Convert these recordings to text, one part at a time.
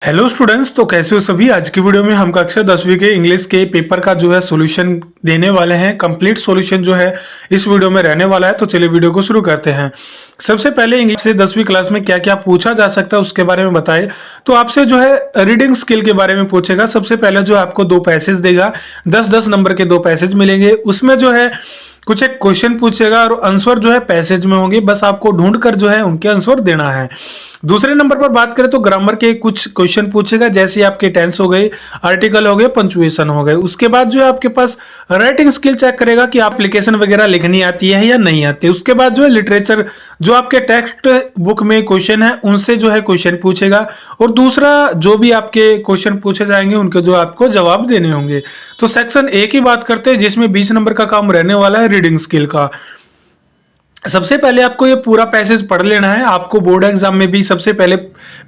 Hello students, तो कैसे हो सभी। आज की वीडियो में हम कक्षा 10वीं के इंग्लिश के पेपर का जो है सॉल्यूशन देने वाले हैं। कंप्लीट सॉल्यूशन जो है इस वीडियो में रहने वाला है। तो चलिए वीडियो को शुरू करते हैं। सबसे पहले इंग्लिश से 10वीं क्लास में क्या क्या पूछा जा सकता है उसके बारे में बताए। तो आपसे जो है रीडिंग स्किल के बारे में पूछेगा। सबसे पहले जो आपको दो पैसेज देगा, 10-10 नंबर के दो पैसेज मिलेंगे। उसमें जो है कुछ एक क्वेश्चन पूछेगा और आंसर जो है पैसेज में होंगे, बस आपको ढूंढ कर जो है उनके आंसर देना है। दूसरे नंबर पर बात करें तो ग्रामर के कुछ क्वेश्चन पूछेगा, जैसे आपके टेंस हो गए, आर्टिकल हो गए, पंक्चुएशन हो गए। उसके बाद जो है आपके पास राइटिंग स्किल चेक करेगा कि एप्लीकेशन वगैरह लिखनी आती है या नहीं आती है। उसके बाद जो है लिटरेचर, जो आपके टेक्स्ट बुक में क्वेश्चन है उनसे जो है क्वेश्चन पूछेगा। और दूसरा जो भी आपके क्वेश्चन पूछे जाएंगे उनके जो आपको जवाब देने होंगे। तो सेक्शन ए की बात करते हैं, जिसमें 20 नंबर का काम रहने वाला है रीडिंग स्किल का। सबसे पहले आपको ये पूरा पैसेज पढ़ लेना है। आपको बोर्ड एग्जाम में भी सबसे पहले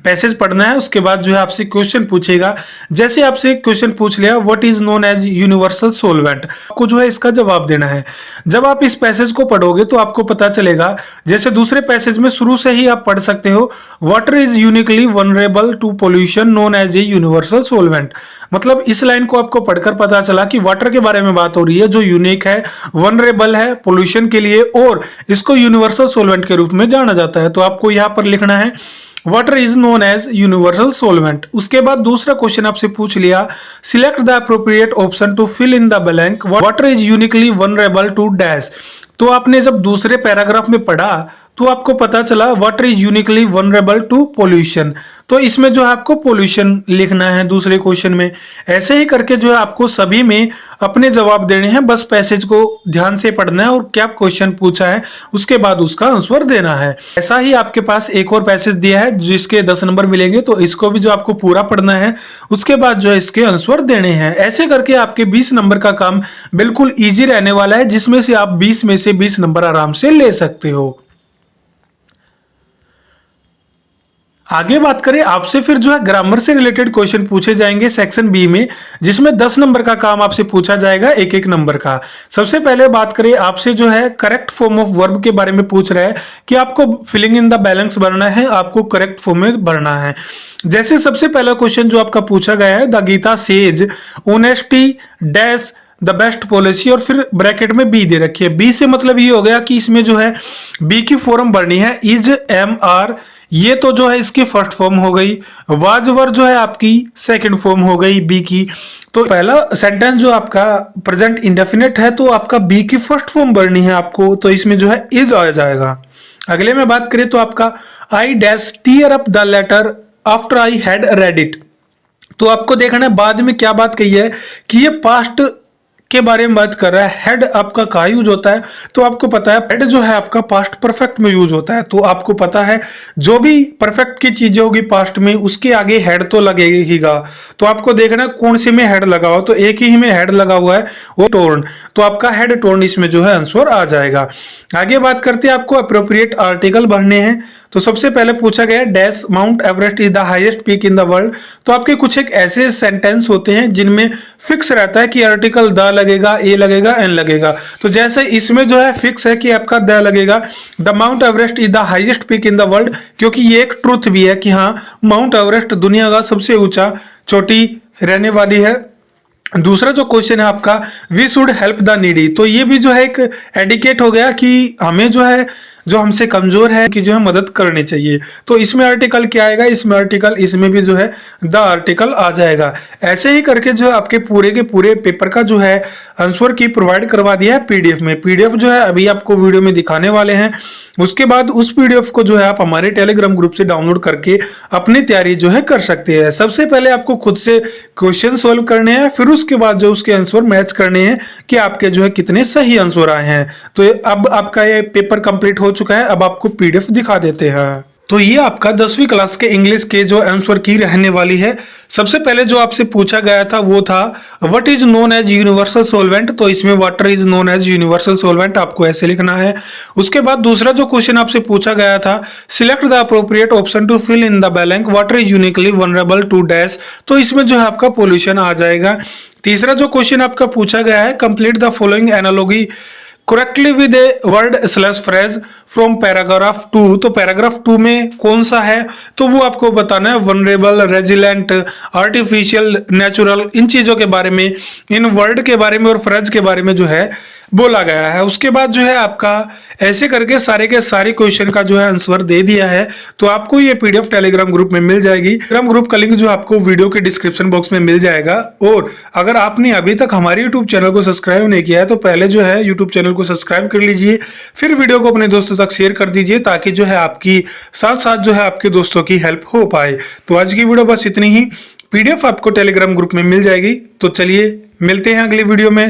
पैसेज पढ़ना है। उसके बाद जो है आपसे क्वेश्चन पूछेगा। जैसे आपसे क्वेश्चन पूछ लिया, what is known as universal solvent, आपको जो है इसका जवाब देना है। जब आप इस पैसेज को पढ़ोगे तो आपको पता चलेगा, जैसे दूसरे पैसेज में शुरू से ही आप पढ़ सकते हो, water is uniquely vulnerable to pollution known as a universal solvent. मतलब इस लाइन को आपको पढ़कर पता चला कि वाटर के बारे में बात हो रही है, जो यूनिक है, वनरेबल है पोल्यूशन के लिए, और इसको यूनिवर्सल सोलवेंट के रूप में जाना जाता है। तो आपको यहां पर लिखना है water is known as universal solvent. उसके बाद दूसरा क्वेश्चन आपसे पूछ लिया, select the appropriate option to fill in the blank, water is uniquely vulnerable to dash. तो आपने जब दूसरे पैराग्राफ में पढ़ा तो आपको पता चला water is uniquely vulnerable to pollution. तो इसमें जो है आपको पोल्यूशन लिखना है दूसरे क्वेश्चन में। ऐसे ही करके जो है आपको सभी में अपने जवाब देने हैं। बस पैसेज को ध्यान से पढ़ना है और क्या क्वेश्चन पूछा है उसके बाद उसका आंसर देना है। ऐसा ही आपके पास एक और पैसेज दिया है जिसके 10 नंबर मिलेंगे, तो इसको भी जो आपको पूरा पढ़ना है। उसके बाद जो है इसके आंसर देने हैं। ऐसे करके आपके 20 नंबर का काम बिल्कुल ईजी रहने वाला है, जिसमें से आप 20 में से 20 नंबर आराम से ले सकते हो। आगे बात करें, आपसे फिर जो है ग्रामर से रिलेटेड क्वेश्चन पूछे जाएंगे सेक्शन बी में, जिसमें 10 नंबर का काम आपसे पूछा जाएगा, एक एक नंबर का। सबसे पहले बात करें, आपसे जो है करेक्ट फॉर्म ऑफ वर्ब के बारे में पूछ रहा है कि आपको फिलिंग इन द बैलेंस भरना है, आपको करेक्ट फॉर्म में भरना है। जैसे सबसे पहला क्वेश्चन जो आपका पूछा गया है, the Gita says honesty dash the best policy, और फिर ब्रैकेट में बी दे रखी है। बी से मतलब ये हो गया कि इसमें जो है बी की फॉर्म भरनी है, इज एम आर, ये तो जो है इसकी फर्स्ट फॉर्म हो गई। वाज वर जो है आपकी सेकंड फॉर्म हो गई बी की। तो पहला सेंटेंस जो आपका प्रेजेंट इंडेफिनिट है, तो आपका बी की फर्स्ट फॉर्म भरनी है आपको, तो इसमें जो है इज आ जाएगा। अगले में बात करें तो आपका I dash tear up the letter after I had read it. तो आपको देखना है बाद में क्या बात कही है कि ये पास्ट के बारे में बात कर रहा है। हेड आपका कहाँ यूज होता है, तो आपको पता है हेड जो है आपका पास्ट परफेक्ट में यूज होता है। तो आपको पता है जो भी परफेक्ट की चीजें होगी पास्ट में, उसके आगे हेड तो लगेगा। तो आपको देखना कौन से में हेड लगा हो, तो एक ही में हेड लगा हुआ है वो टोर्न, तो आपका हेड टोर्न इसमें जो है आंसर आ जाएगा। आगे बात करते हैं, आपको अप्रोप्रिएट आर्टिकल भरने हैं। तो सबसे पहले पूछा गया dash mount Everest is the highest peak in the world. तो आपके कुछ एक ऐसे सेंटेंस होते हैं जिनमें फिक्स रहता है कि आर्टिकल द लगेगा, ए लगेगा, एन लगेगा। तो जैसे इसमें जो है फिक्स है कि आपका द लगेगा, the mount Everest is the highest peak in the world, क्योंकि ये एक ट्रुथ भी है कि हाँ माउंट एवरेस्ट दुनिया का सबसे ऊंचा चोटी रहने वाली है। दूसरा जो क्वेश्चन है आपका, we should help the needy. तो ये भी जो है एक एडिकेट हो गया कि हमें जो है जो हमसे कमजोर है कि जो है मदद करनी चाहिए। तो इसमें आर्टिकल क्या आएगा, इसमें आर्टिकल, इसमें भी जो है द आर्टिकल आ जाएगा। ऐसे ही करके जो है आपके पूरे के पूरे पेपर का जो है आंसर की प्रोवाइड करवा दिया है पीडीएफ में। पीडीएफ जो है अभी आपको वीडियो में दिखाने वाले हैं। उसके बाद उस पीडीएफ को जो है आप हमारे टेलीग्राम ग्रुप से डाउनलोड करके अपनी तैयारी जो है कर सकते हैं। सबसे पहले आपको खुद से क्वेश्चन सोल्व करने हैं, फिर उसके बाद जो उसके आंसर मैच करने हैं कि आपके जो है कितने सही आंसर आए हैं। तो अब आपका ये पेपर कंप्लीट हो चुका है। अब आपको पीडीएफ दिखा देते हैं। तो ये आपका 10वीं क्लास के इंग्लिश के जो आंसर की रहने वाली है। सबसे पहले जो आपसे पूछा गया था वो था what is known as universal solvent. तो इसमें water is known as universal solvent आपको ऐसे लिखना है। उसके बाद दूसरा जो क्वेश्चन आपसे पूछा गया था, select the appropriate option to fill in the blank, water is uniquely vulnerable to dash. तो इसमें जो है आपका पोल्यूशन आ जाएगा। तीसरा जो क्वेश्चन आपका पूछा गया है, complete the following analogy correctly with a word slash phrase from paragraph 2। तो पैराग्राफ 2 में कौन सा है, तो वो आपको बताना है। वनरेबल, रेजिलेंट, आर्टिफिशियल, नेचुरल, इन चीजों के बारे में, इन वर्ड के बारे में और फ्रेज के बारे में जो है बोला गया है। उसके बाद जो है आपका ऐसे करके सारे के सारे क्वेश्चन का जो है आंसर दे दिया है। तो आपको ये पीडीएफ टेलीग्राम ग्रुप में मिल जाएगी। टेलीग्राम ग्रुप का लिंक जो आपको वीडियो के डिस्क्रिप्शन बॉक्स में मिल जाएगा। और अगर आपने अभी तक हमारे यूट्यूब चैनल को सब्सक्राइब नहीं किया है तो पहले जो है यूट्यूब चैनल को सब्सक्राइब कर लीजिए, फिर वीडियो को अपने दोस्तों तक शेयर कर दीजिए ताकि जो है आपकी साथ साथ जो है आपके दोस्तों की हेल्प हो पाए। तो आज की वीडियो बस इतनी ही। पीडीएफ आपको टेलीग्राम ग्रुप में मिल जाएगी। तो चलिए मिलते हैं अगली वीडियो में।